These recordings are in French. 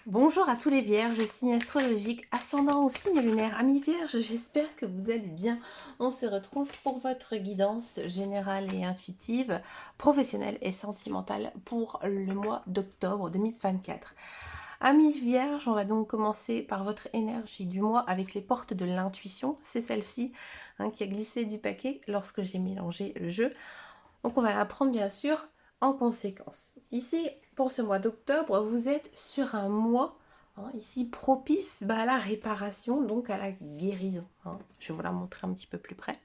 Bonjour à tous les vierges, signe astrologique, ascendant au signe lunaire, amis vierges, j'espère que vous allez bien. On se retrouve pour votre guidance générale et intuitive, professionnelle et sentimentale pour le mois d'octobre 2024. Amis vierges, on va donc commencer par votre énergie du mois avec les portes de l'intuition. C'est celle-ci qui a glissé du paquet lorsque j'ai mélangé le jeu. Donc on va la prendre bien sûr en conséquence. Ici, pour ce mois d'octobre, vous êtes sur un mois ici propice à la réparation, donc à la guérison. Je vais vous la montrer un petit peu plus près.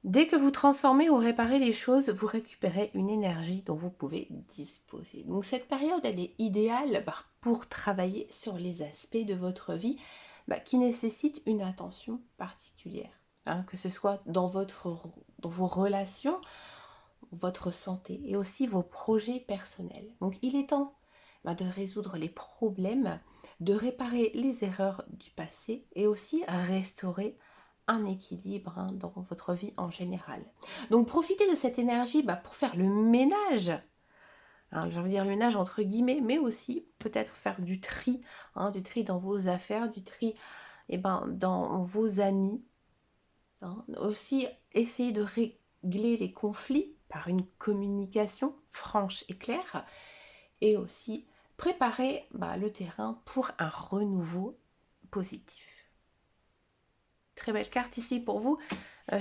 Dès que vous transformez ou réparez les choses, vous récupérez une énergie dont vous pouvez disposer. Donc cette période, elle est idéale pour travailler sur les aspects de votre vie qui nécessitent une attention particulière. Que ce soit dans vos relations, votre santé et aussi vos projets personnels. Donc il est temps de résoudre les problèmes, de réparer les erreurs du passé et aussi à restaurer un équilibre dans votre vie en général. Donc profitez de cette énergie pour faire le ménage, j'ai envie de dire le ménage entre guillemets, mais aussi peut-être faire du tri dans vos affaires, du tri dans vos amis. Aussi essayer de régler les conflits par une communication franche et claire et aussi préparer le terrain pour un renouveau positif. Très belle carte ici pour vous,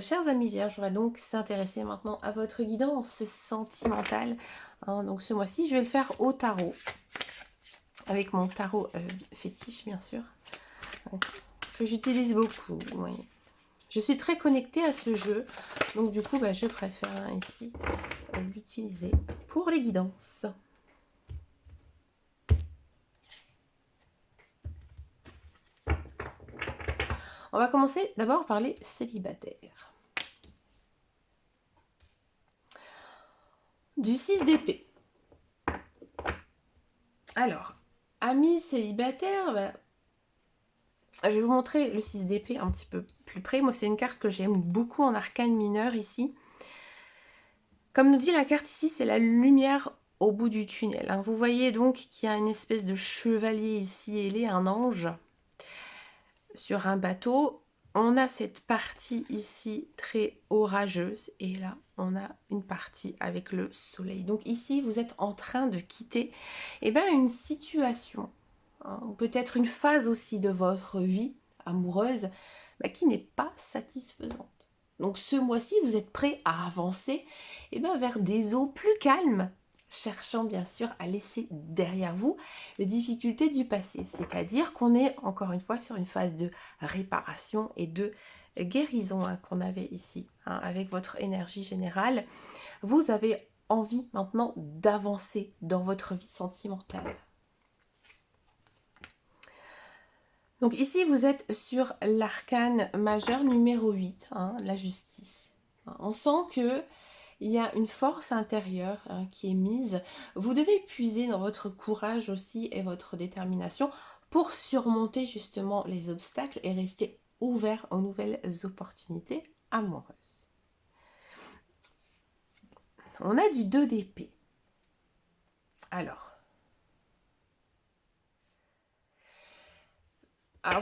chers amis vierges. On va donc s'intéresser maintenant à votre guidance sentimentale. Donc ce mois-ci, je vais le faire au tarot, avec mon tarot fétiche bien sûr, que j'utilise beaucoup. Oui. Je suis très connectée à ce jeu, donc du coup, je préfère ici l'utiliser pour les guidances. On va commencer d'abord par les célibataires. Du 6 d'épée. Alors, amis célibataires, je vais vous montrer le 6 d'épée un petit peu plus près. Moi, c'est une carte que j'aime beaucoup en arcane mineur ici. Comme nous dit la carte ici, c'est la lumière au bout du tunnel. Vous voyez donc qu'il y a une espèce de chevalier ici, ailé, un ange, sur un bateau. On a cette partie ici très orageuse et là on a une partie avec le soleil. Donc ici vous êtes en train de quitter une situation, ou peut-être une phase aussi de votre vie amoureuse qui n'est pas satisfaisante. Donc ce mois-ci vous êtes prêt à avancer vers des eaux plus calmes, cherchant bien sûr à laisser derrière vous les difficultés du passé. C'est-à-dire qu'on est encore une fois sur une phase de réparation et de guérison qu'on avait ici, avec votre énergie générale. Vous avez envie maintenant d'avancer dans votre vie sentimentale. Donc ici, vous êtes sur l'arcane majeur numéro 8, la justice. On sent que il y a une force intérieure qui est mise. Vous devez puiser dans votre courage aussi et votre détermination pour surmonter justement les obstacles et rester ouvert aux nouvelles opportunités amoureuses. On a du 2 d'épée. Alors,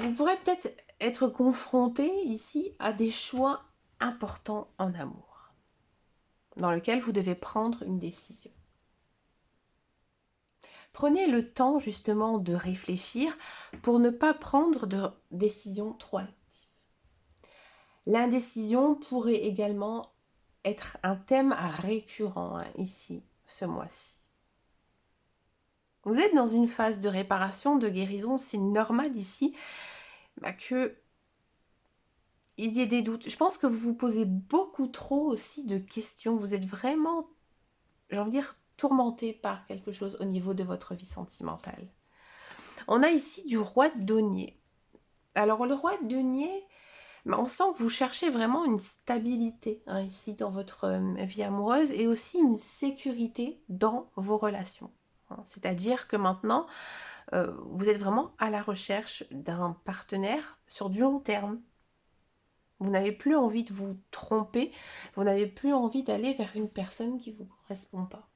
vous pourrez peut-être être confronté ici à des choix importants en amour, dans lequel vous devez prendre une décision. Prenez le temps justement de réfléchir pour ne pas prendre de décision trop hâtive. L'indécision pourrait également être un thème récurrent ici, ce mois-ci. Vous êtes dans une phase de réparation, de guérison, c'est normal ici que il y ait des doutes. Je pense que vous vous posez beaucoup trop aussi de questions. Vous êtes vraiment, j'ai envie de dire, tourmenté par quelque chose au niveau de votre vie sentimentale. On a ici du roi de denier. Alors le roi de denier, on sent que vous cherchez vraiment une stabilité ici dans votre vie amoureuse et aussi une sécurité dans vos relations. C'est-à-dire que maintenant, vous êtes vraiment à la recherche d'un partenaire sur du long terme. Vous n'avez plus envie de vous tromper, vous n'avez plus envie d'aller vers une personne qui ne vous correspond pas.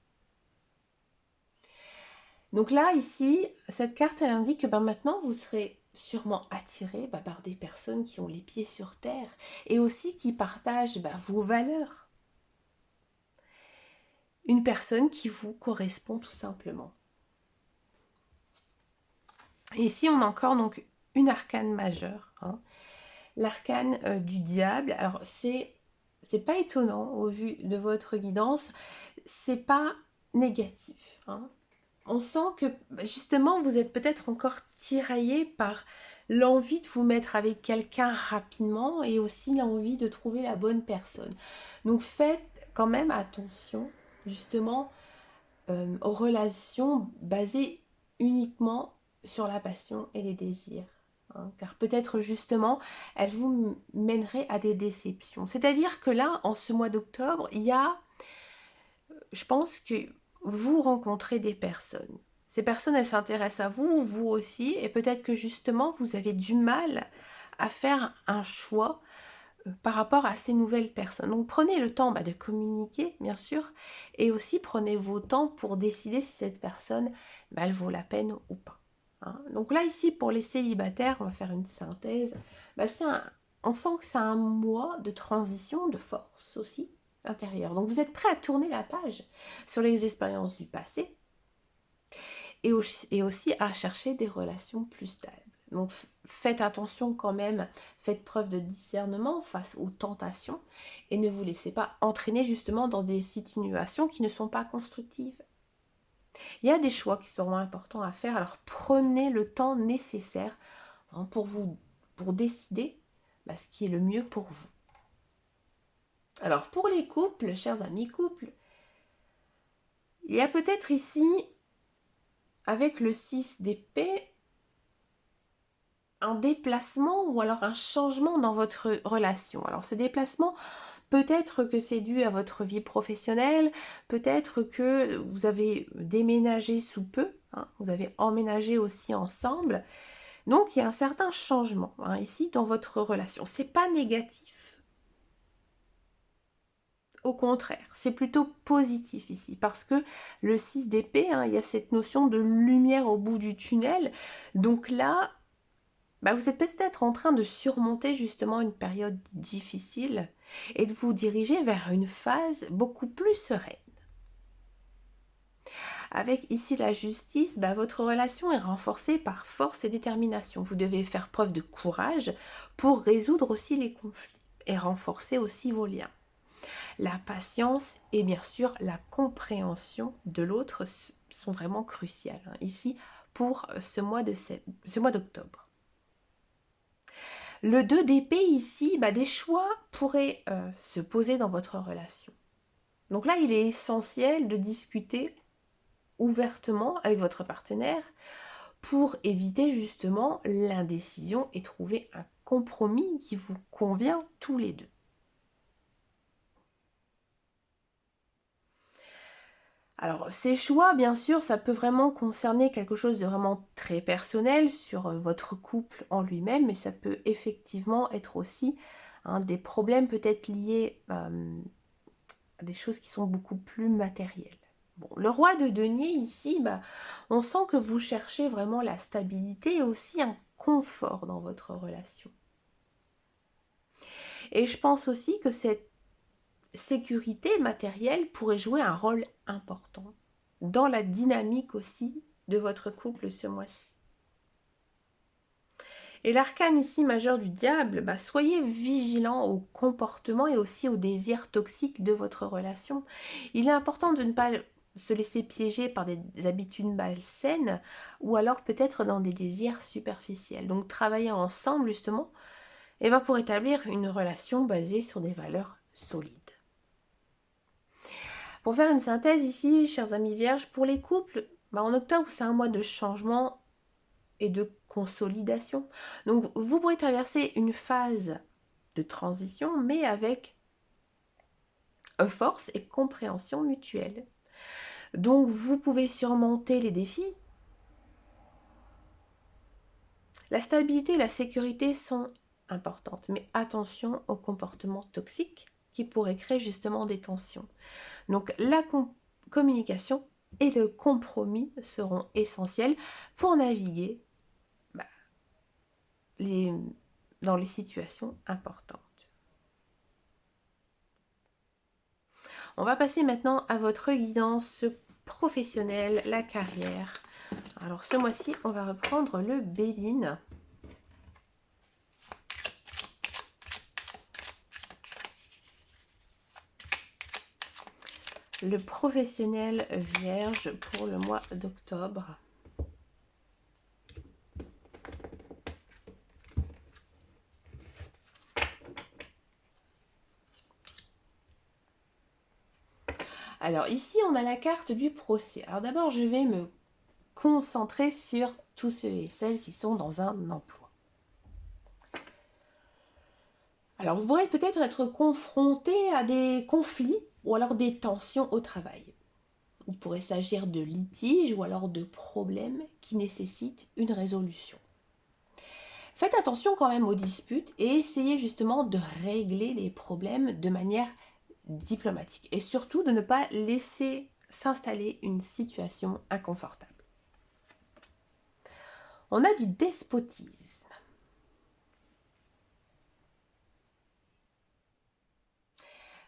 Donc là, ici, cette carte, elle indique que maintenant, vous serez sûrement attiré par des personnes qui ont les pieds sur terre et aussi qui partagent vos valeurs. Une personne qui vous correspond tout simplement. Et ici, on a encore donc une arcane majeure, hein. L'arcane du diable. Alors, c'est pas étonnant au vu de votre guidance, c'est pas négatif, hein. On sent que justement vous êtes peut-être encore tiraillé par l'envie de vous mettre avec quelqu'un rapidement et aussi l'envie de trouver la bonne personne. Donc faites quand même attention justement aux relations basées uniquement sur la passion et les désirs, hein, car peut-être justement elles vous mèneraient à des déceptions. C'est-à-dire que là, en ce mois d'octobre, il y a, je pense que vous rencontrez des personnes. Ces personnes, elles s'intéressent à vous, vous aussi, et peut-être que justement, vous avez du mal à faire un choix par rapport à ces nouvelles personnes. Donc prenez le temps de communiquer, bien sûr, et aussi prenez vos temps pour décider si cette personne, elle vaut la peine ou pas, hein. Donc là, ici, pour les célibataires, on va faire une synthèse. On sent que c'est un mois de transition, de force aussi, intérieure. Donc vous êtes prêt à tourner la page sur les expériences du passé et aussi à chercher des relations plus stables. Donc faites attention quand même, faites preuve de discernement face aux tentations et ne vous laissez pas entraîner justement dans des situations qui ne sont pas constructives. Il y a des choix qui seront importants à faire, alors prenez le temps nécessaire, hein, pour décider ce qui est le mieux pour vous. Alors pour les couples, chers amis couples, il y a peut-être ici, avec le 6 d'épée, un déplacement ou alors un changement dans votre relation. Alors ce déplacement, peut-être que c'est dû à votre vie professionnelle, peut-être que vous avez déménagé sous peu, hein, vous avez emménagé aussi ensemble. Donc il y a un certain changement, hein, ici dans votre relation. C'est pas négatif. Au contraire, c'est plutôt positif ici, parce que le 6 d'épée, hein, il y a cette notion de lumière au bout du tunnel. Donc là, vous êtes peut-être en train de surmonter justement une période difficile et de vous diriger vers une phase beaucoup plus sereine. Avec ici la justice, votre relation est renforcée par force et détermination. Vous devez faire preuve de courage pour résoudre aussi les conflits et renforcer aussi vos liens. La patience et bien sûr la compréhension de l'autre sont vraiment cruciales, hein, ici pour ce mois d'octobre. Le 2 d'épée ici, des choix pourraient se poser dans votre relation. Donc là, il est essentiel de discuter ouvertement avec votre partenaire pour éviter justement l'indécision et trouver un compromis qui vous convient tous les deux. Alors, ces choix, bien sûr, ça peut vraiment concerner quelque chose de vraiment très personnel sur votre couple en lui-même, mais ça peut effectivement être aussi des problèmes peut-être liés à des choses qui sont beaucoup plus matérielles. Bon, le roi de denier ici, on sent que vous cherchez vraiment la stabilité et aussi un confort dans votre relation. Et je pense aussi que cette sécurité matérielle pourrait jouer un rôle important dans la dynamique aussi de votre couple ce mois-ci. Et l'arcane ici majeur du diable, soyez vigilant au comportement et aussi aux désirs toxiques de votre relation. Il est important de ne pas se laisser piéger par des habitudes malsaines ou alors peut-être dans des désirs superficiels. Donc travailler ensemble justement pour établir une relation basée sur des valeurs solides. Pour faire une synthèse ici, chers amis vierges, pour les couples, en octobre, c'est un mois de changement et de consolidation. Donc, vous pourrez traverser une phase de transition, mais avec force et compréhension mutuelle. Donc, vous pouvez surmonter les défis. La stabilité et la sécurité sont importantes, mais attention aux comportements toxiques qui pourraient créer justement des tensions. Donc, la communication et le compromis seront essentiels pour naviguer bah, dans les situations importantes. On va passer maintenant à votre guidance professionnelle, la carrière. Alors ce mois-ci, on va reprendre le Béline. Le professionnel vierge pour le mois d'octobre. Alors ici, on a la carte du procès. Alors d'abord, je vais me concentrer sur tous ceux et celles qui sont dans un emploi. Alors vous pourrez peut-être être confronté à des conflits ou alors des tensions au travail. Il pourrait s'agir de litiges ou alors de problèmes qui nécessitent une résolution. Faites attention quand même aux disputes et essayez justement de régler les problèmes de manière diplomatique. Et surtout de ne pas laisser s'installer une situation inconfortable. On a du despotisme.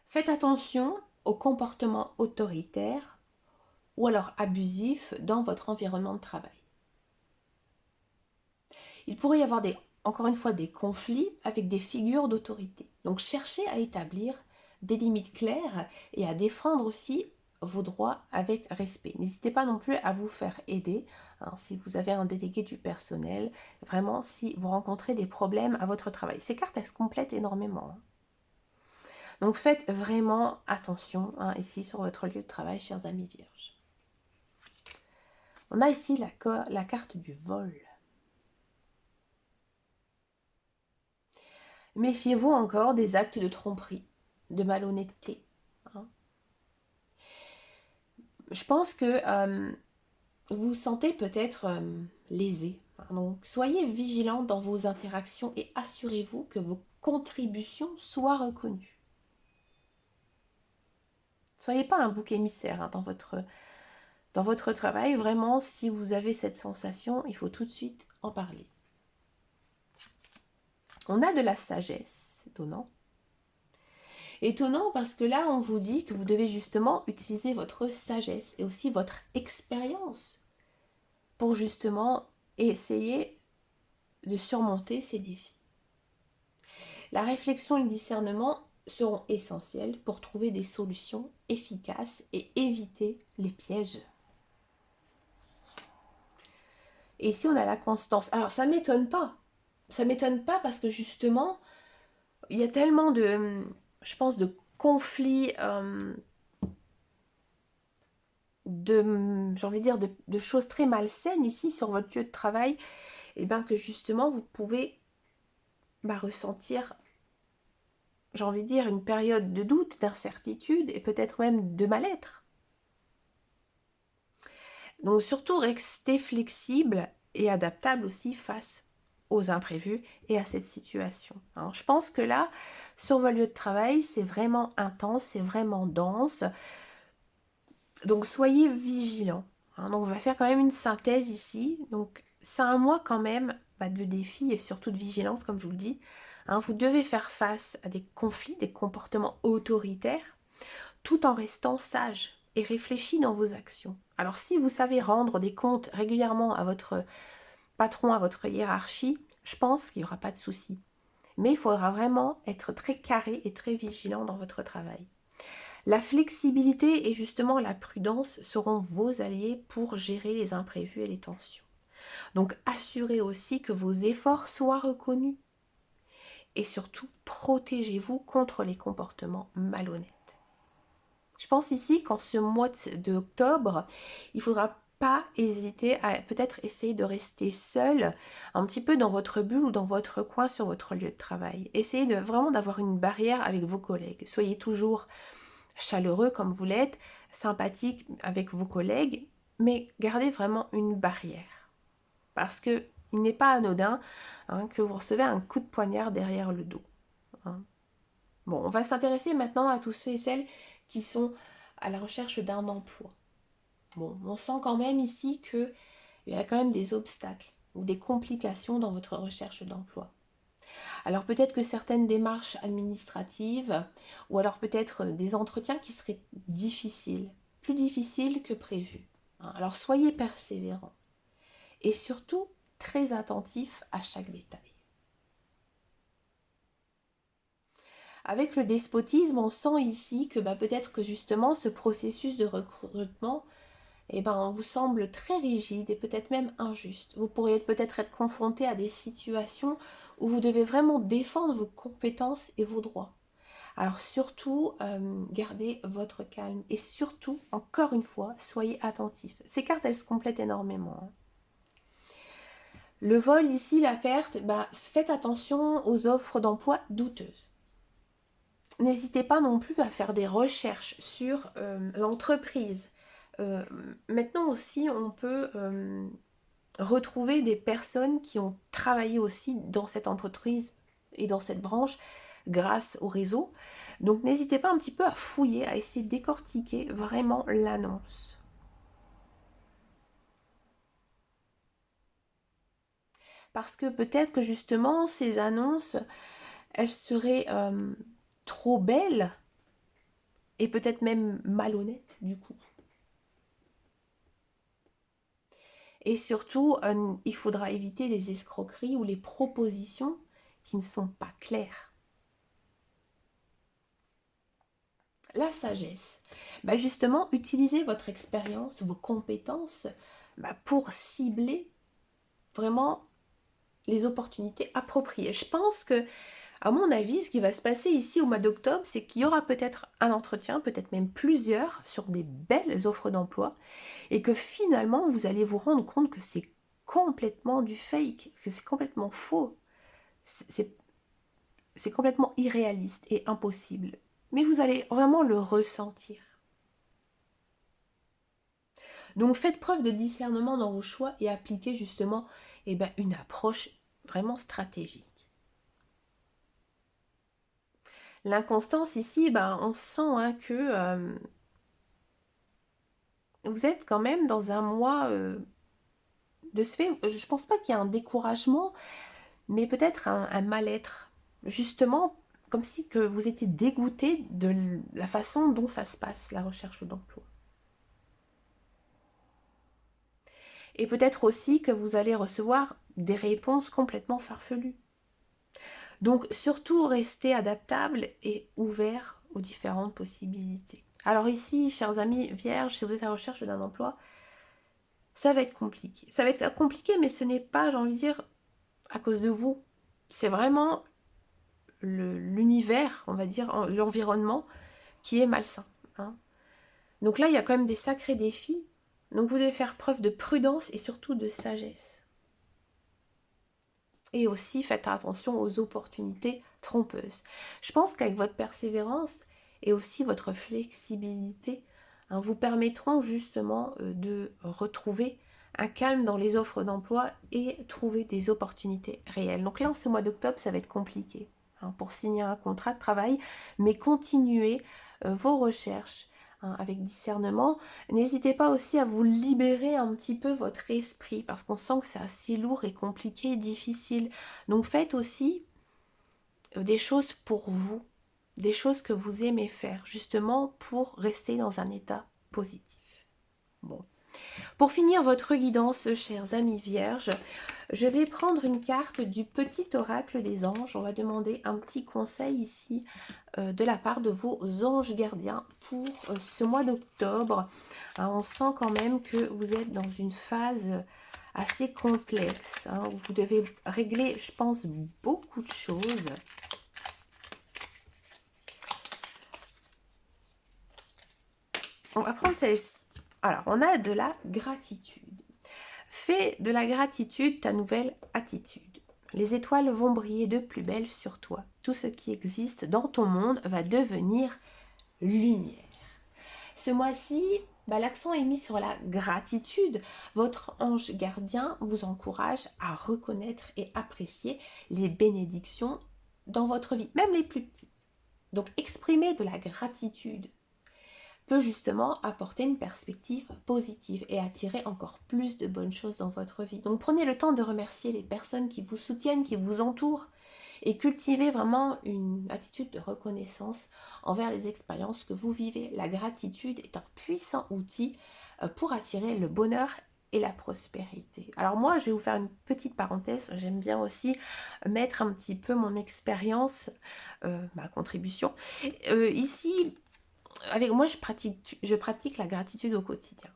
Faites attention aux comportements autoritaires ou alors abusifs dans votre environnement de travail. Il pourrait y avoir encore une fois des conflits avec des figures d'autorité. Donc cherchez à établir des limites claires et à défendre aussi vos droits avec respect. N'hésitez pas non plus à vous faire aider si vous avez un délégué du personnel, vraiment si vous rencontrez des problèmes à votre travail. Ces cartes, elles se complètent énormément. Donc faites vraiment attention ici sur votre lieu de travail, chers amis vierges. On a ici la carte du vol. Méfiez-vous encore des actes de tromperie, de malhonnêteté. Je pense que vous vous sentez peut-être lésé. Donc, soyez vigilant dans vos interactions et assurez-vous que vos contributions soient reconnues. Soyez pas un bouc émissaire dans votre travail. Vraiment, si vous avez cette sensation, il faut tout de suite en parler. On a de la sagesse, étonnant. Étonnant parce que là, on vous dit que vous devez justement utiliser votre sagesse et aussi votre expérience pour justement essayer de surmonter ces défis. La réflexion et le discernement seront essentiels pour trouver des solutions efficaces et éviter les pièges. Et ici, on a la constance. Alors, ça ne m'étonne pas. Ça ne m'étonne pas parce que justement, il y a tellement de, je pense, de conflits, j'ai envie de dire, de choses très malsaines ici sur votre lieu de travail, et bien que justement, vous pouvez ressentir, j'ai envie de dire, une période de doute, d'incertitude et peut-être même de mal-être. Donc surtout, restez flexible et adaptable aussi face aux imprévus et à cette situation. Alors, je pense que là, sur vos lieux de travail, c'est vraiment intense, c'est vraiment dense. Donc soyez vigilants. Donc on va faire quand même une synthèse ici. Donc c'est un mois quand même de défis et surtout de vigilance, comme je vous le dis. Vous devez faire face à des conflits, des comportements autoritaires, tout en restant sage et réfléchi dans vos actions. Alors si vous savez rendre des comptes régulièrement à votre patron, à votre hiérarchie, je pense qu'il n'y aura pas de souci. Mais il faudra vraiment être très carré et très vigilant dans votre travail. La flexibilité et justement la prudence seront vos alliés pour gérer les imprévus et les tensions. Donc assurez aussi que vos efforts soient reconnus. Et surtout, protégez-vous contre les comportements malhonnêtes. Je pense ici qu'en ce mois d'octobre, il ne faudra pas hésiter à peut-être essayer de rester seul un petit peu dans votre bulle ou dans votre coin sur votre lieu de travail. Essayez vraiment d'avoir une barrière avec vos collègues. Soyez toujours chaleureux comme vous l'êtes, sympathique avec vos collègues, mais gardez vraiment une barrière. Parce qu'il n'est pas anodin que vous recevez un coup de poignard derrière le dos. Bon, on va s'intéresser maintenant à tous ceux et celles qui sont à la recherche d'un emploi. Bon, on sent quand même ici qu'il y a quand même des obstacles ou des complications dans votre recherche d'emploi. Alors peut-être que certaines démarches administratives ou alors peut-être des entretiens qui seraient difficiles, plus difficiles que prévu. Alors soyez persévérants et surtout très attentifs à chaque détail. Avec le despotisme, on sent ici que peut-être que justement ce processus de recrutement vous semble très rigide et peut-être même injuste. Vous pourriez peut-être être confronté à des situations où vous devez vraiment défendre vos compétences et vos droits. Alors surtout, gardez votre calme et surtout, encore une fois, soyez attentifs. Ces cartes, elles se complètent énormément. Le vol ici, la perte, faites attention aux offres d'emploi douteuses. N'hésitez pas non plus à faire des recherches sur l'entreprise. Maintenant aussi, on peut retrouver des personnes qui ont travaillé aussi dans cette entreprise et dans cette branche grâce au réseau. Donc n'hésitez pas un petit peu à fouiller, à essayer de décortiquer vraiment l'annonce. Parce que peut-être que justement ces annonces, elles seraient trop belles et peut-être même malhonnêtes du coup. Et surtout, il faudra éviter les escroqueries ou les propositions qui ne sont pas claires. La sagesse. Justement, utilisez votre expérience, vos compétences pour cibler vraiment les opportunités appropriées. Je pense que, à mon avis, ce qui va se passer ici au mois d'octobre, c'est qu'il y aura peut-être un entretien, peut-être même plusieurs, sur des belles offres d'emploi, et que finalement, vous allez vous rendre compte que c'est complètement du fake, que c'est complètement faux. C'est complètement irréaliste et impossible. Mais vous allez vraiment le ressentir. Donc faites preuve de discernement dans vos choix et appliquez justement une approche vraiment stratégique. L'inconstance ici, on sent que vous êtes quand même dans un mois de ce fait. Je ne pense pas qu'il y ait un découragement, mais peut-être un mal-être. Justement, comme si que vous étiez dégoûté de la façon dont ça se passe, la recherche d'emploi. Et peut-être aussi que vous allez recevoir des réponses complètement farfelues. Donc surtout restez adaptable et ouvert aux différentes possibilités. Alors ici, chers amis vierges, si vous êtes à la recherche d'un emploi, ça va être compliqué. Ça va être compliqué, mais ce n'est pas, j'ai envie de dire, à cause de vous. C'est vraiment l'univers, on va dire, l'environnement qui est malsain. Donc là, il y a quand même des sacrés défis. Donc vous devez faire preuve de prudence et surtout de sagesse. Et aussi, faites attention aux opportunités trompeuses. Je pense qu'avec votre persévérance et aussi votre flexibilité, vous permettront justement de retrouver un calme dans les offres d'emploi et trouver des opportunités réelles. Donc là, en ce mois d'octobre, ça va être compliqué pour signer un contrat de travail, mais continuez vos recherches avec discernement. N'hésitez pas aussi à vous libérer un petit peu votre esprit parce qu'on sent que c'est assez lourd et compliqué et difficile. Donc faites aussi des choses pour vous, des choses que vous aimez faire, justement pour rester dans un état positif. Bon. Pour finir votre guidance, chers amis vierges, je vais prendre une carte du petit oracle des anges. On va demander un petit conseil ici de la part de vos anges gardiens pour ce mois d'octobre. On sent quand même que vous êtes dans une phase assez complexe, où vous devez régler, je pense, beaucoup de choses. On va prendre celle-ci. Alors, on a de la gratitude. Fais de la gratitude ta nouvelle attitude. Les étoiles vont briller de plus belle sur toi. Tout ce qui existe dans ton monde va devenir lumière. Ce mois-ci, l'accent est mis sur la gratitude. Votre ange gardien vous encourage à reconnaître et apprécier les bénédictions dans votre vie, même les plus petites. Donc, exprimez de la gratitude. peut justement apporter une perspective positive et attirer encore plus de bonnes choses dans votre vie. Donc prenez le temps de remercier les personnes qui vous soutiennent, qui vous entourent, et cultivez vraiment une attitude de reconnaissance envers les expériences que vous vivez. La gratitude est un puissant outil pour attirer le bonheur et la prospérité. Alors moi, je vais vous faire une petite parenthèse. J'aime bien aussi mettre un petit peu mon expérience, ma contribution. Ici, avec moi, je pratique la gratitude au quotidien.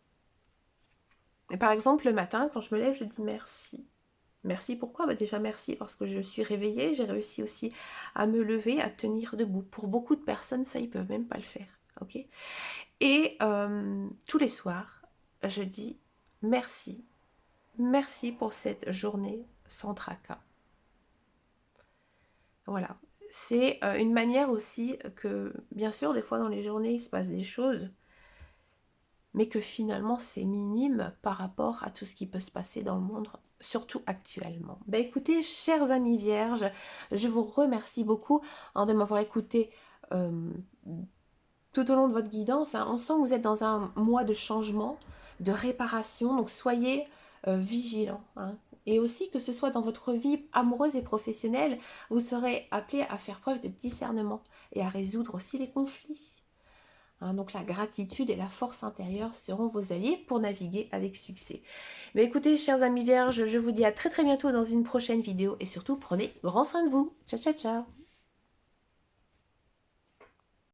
Et par exemple, le matin, quand je me lève, je dis merci. Merci pourquoi? Bah déjà merci parce que je suis réveillée, j'ai réussi aussi à me lever, à tenir debout. Pour beaucoup de personnes, ça, ils peuvent même pas le faire. Ok. Et tous les soirs, je dis merci. Merci pour cette journée sans tracas. Voilà. C'est une manière aussi que, bien sûr, des fois dans les journées, il se passe des choses, mais que finalement c'est minime par rapport à tout ce qui peut se passer dans le monde, surtout actuellement. Ben écoutez, chers amis vierges, je vous remercie beaucoup de m'avoir écouté tout au long de votre guidance. On sent que vous êtes dans un mois de changement, de réparation, donc soyez vigilants. Et aussi que ce soit dans votre vie amoureuse et professionnelle, vous serez appelés à faire preuve de discernement et à résoudre aussi les conflits. Donc la gratitude et la force intérieure seront vos alliés pour naviguer avec succès. Mais écoutez, chers amis vierges, je vous dis à très bientôt dans une prochaine vidéo et surtout prenez grand soin de vous. Ciao, ciao, ciao.